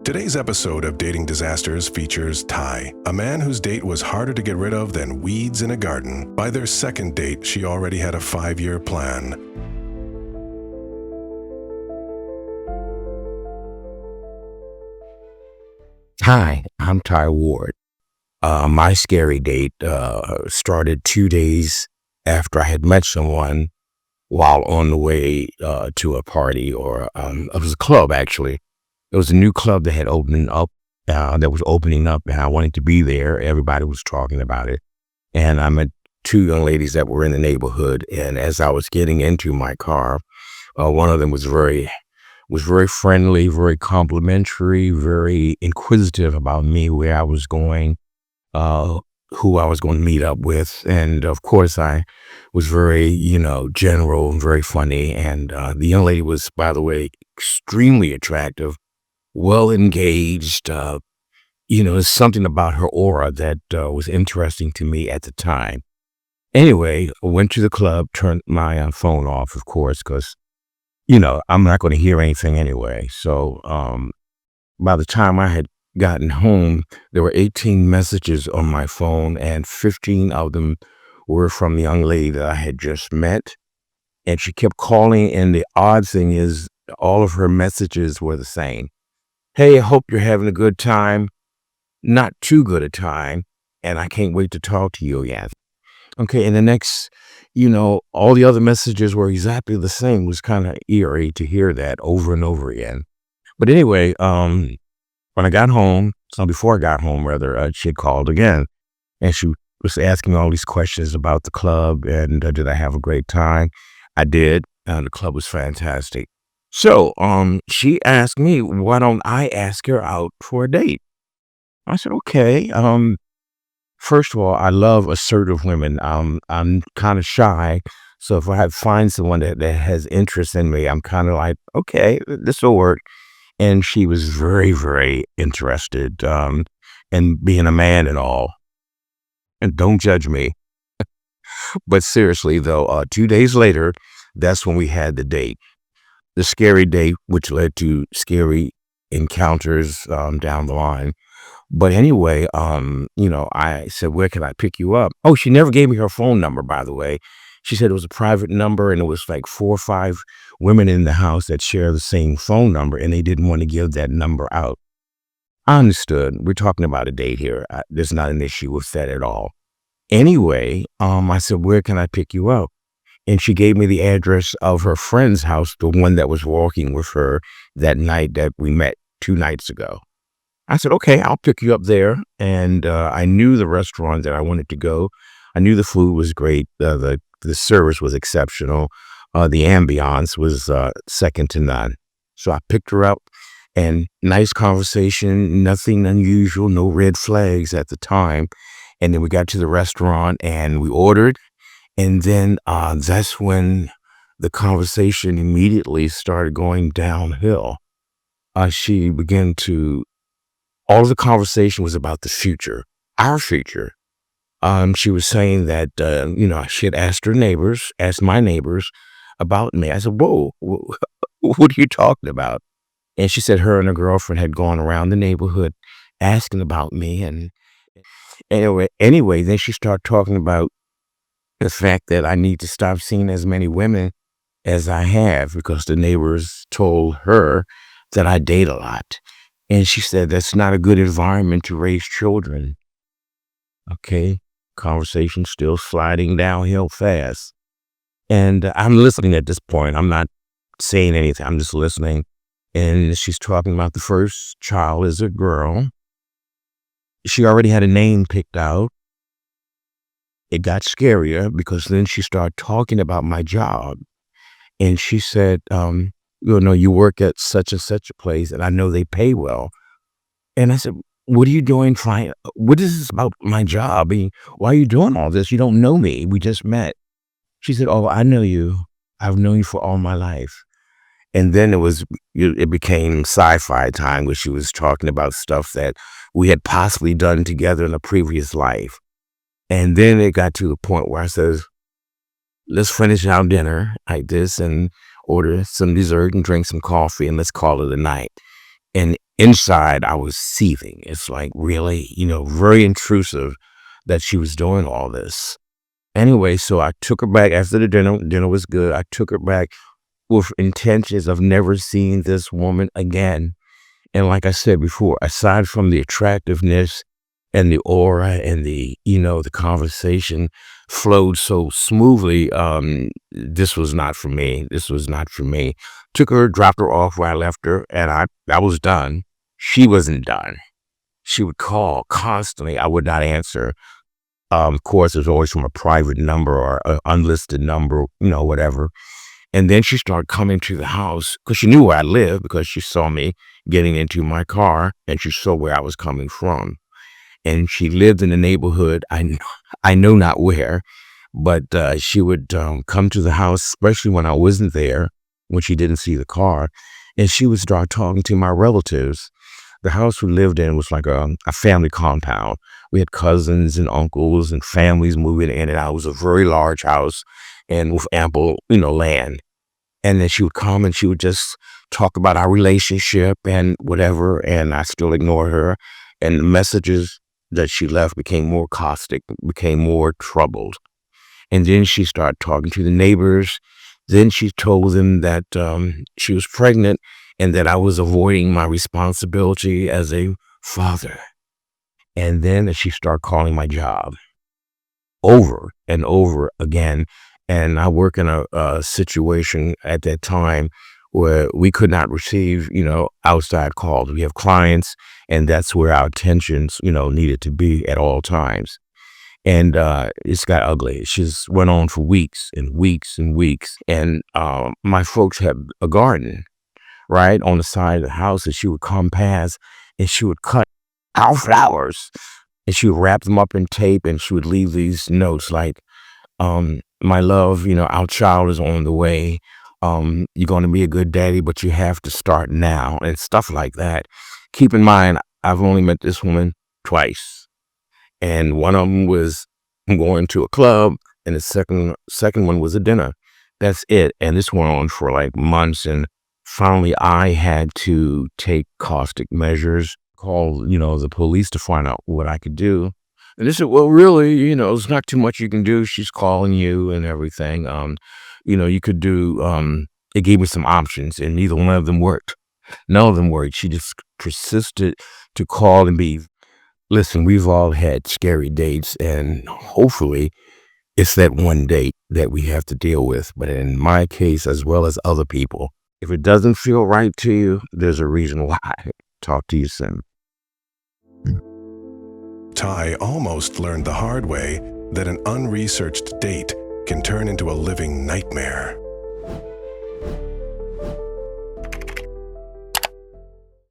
Today's episode of Dating Disasters features Ty, a man whose date was harder to get rid of than weeds in a garden. By their second date, she already had a 5-year plan. Hi, I'm Ty Ward. My scary date started 2 days after I had met someone while on the way to a party, or it was a club actually. It was a new club that had opened up, and I wanted to be there. Everybody was talking about it, and I met two young ladies that were in the neighborhood. And as I was getting into my car, one of them was very friendly, very complimentary, very inquisitive about me, where I was going, who I was going to meet up with. And of course, I was very, general and very funny. And the young lady was, by the way, extremely attractive, well engaged. There's something about her aura that was interesting to me at the time. Anyway, I went to the club, turned my phone off, of course, because I'm not going to hear anything anyway. So by the time I had gotten home, there were 18 messages on my phone, and 15 of them were from the young lady that I had just met. And she kept calling, and the odd thing is all of her messages were the same. Hey, I hope you're having a good time. Not too good a time, and I can't wait to talk to you again. Okay, and the next, all the other messages were exactly the same. It was kind of eerie to hear that over and over again. But anyway, when I got home, before I got home, rather, she had called again, and she was asking all these questions about the club, and did I have a great time? I did, and the club was fantastic. So she asked me, why don't I ask her out for a date? I said, okay. First of all, I love assertive women. I'm kind of shy. So if I find someone that has interest in me, I'm kind of like, okay, this will work. And she was very, very interested in being a man and all. And don't judge me. But seriously, though, 2 days later, that's when we had the date. The scary date, which led to scary encounters down the line. But anyway, I said, where can I pick you up? Oh, she never gave me her phone number, by the way. She said it was a private number, and it was like 4 or 5 women in the house that share the same phone number, and they didn't want to give that number out. I understood. We're talking about a date here. There's not an issue with that at all. Anyway, I said, where can I pick you up? And she gave me the address of her friend's house, the one that was walking with her that night that we met 2 nights ago. I said, okay, I'll pick you up there. And I knew the restaurant that I wanted to go. I knew the food was great. The service was exceptional. The ambiance was second to none. So I picked her up, and nice conversation, nothing unusual, no red flags at the time. And then we got to the restaurant and we ordered. And then that's when the conversation immediately started going downhill. She began to all of the conversation was about the future, our future. She was saying that, she had asked my neighbors about me. I said, whoa, what are you talking about? And she said her and her girlfriend had gone around the neighborhood asking about me. And anyway, then she started talking about the fact that I need to stop seeing as many women as I have, because the neighbors told her that I date a lot. And she said, that's not a good environment to raise children. Okay. Conversation still sliding downhill fast. And I'm listening at this point. I'm not saying anything. I'm just listening. And she's talking about the first child is a girl. She already had a name picked out. It got scarier because then she started talking about my job. And she said, you work at such and such a place, and I know they pay well. And I said, what are you doing? What is this about my job? Why are you doing all this? You don't know me. We just met. She said, oh, I know you. I've known you for all my life. And then it became sci-fi time, where she was talking about stuff that we had possibly done together in a previous life. And then it got to the point where I said, let's finish our dinner like this and order some dessert and drink some coffee, and let's call it a night. And inside I was seething. It's like, really, very intrusive that she was doing all this. Anyway, so I took her back after the dinner. Dinner was good. I took her back with intentions of never seeing this woman again. And like I said before, aside from the attractiveness and the aura and the conversation flowed so smoothly, this was not for me. This was not for me. Took her, dropped her off where I left her, and I was done. She wasn't done. She would call constantly. I would not answer. Of course, it was always from a private number or an unlisted number, whatever. And then she started coming to the house because she knew where I lived, because she saw me getting into my car and she saw where I was coming from. And she lived in the neighborhood. I know not where, but she would come to the house, especially when I wasn't there, when she didn't see the car, and she would start talking to my relatives. The house we lived in was like a family compound. We had cousins and uncles and families moving in and out. It was a very large house and with ample, land. And then she would come and she would just talk about our relationship and whatever, and I still ignored her. And the messages that she left became more caustic, became more troubled. And then she started talking to the neighbors. Then she told them that she was pregnant and that I was avoiding my responsibility as a father. And then she started calling my job over and over again. And I work in a situation at that time where we could not receive, outside calls. We have clients, and that's where our attentions, needed to be at all times. And it's got ugly. She's went on for weeks and weeks and weeks. And my folks had a garden right on the side of the house, and she would come past and she would cut our flowers and she would wrap them up in tape, and she would leave these notes like, my love, our child is on the way. You're going to be a good daddy, but you have to start now, and stuff like that. Keep in mind, I've only met this woman twice, and one of them was going to a club, and the second one was a dinner. That's it. And this went on for like months, and finally I had to take caustic measures, call, the police to find out what I could do. And they said, well, really, there's not too much you can do. She's calling you and everything. You could do, it gave me some options, and neither one of them worked. None of them worked. She just persisted to call and be, listen, we've all had scary dates, and hopefully it's that one date that we have to deal with. But in my case, as well as other people, if it doesn't feel right to you, there's a reason why. Talk to you soon. Ty almost learned the hard way that an unresearched date can turn into a living nightmare.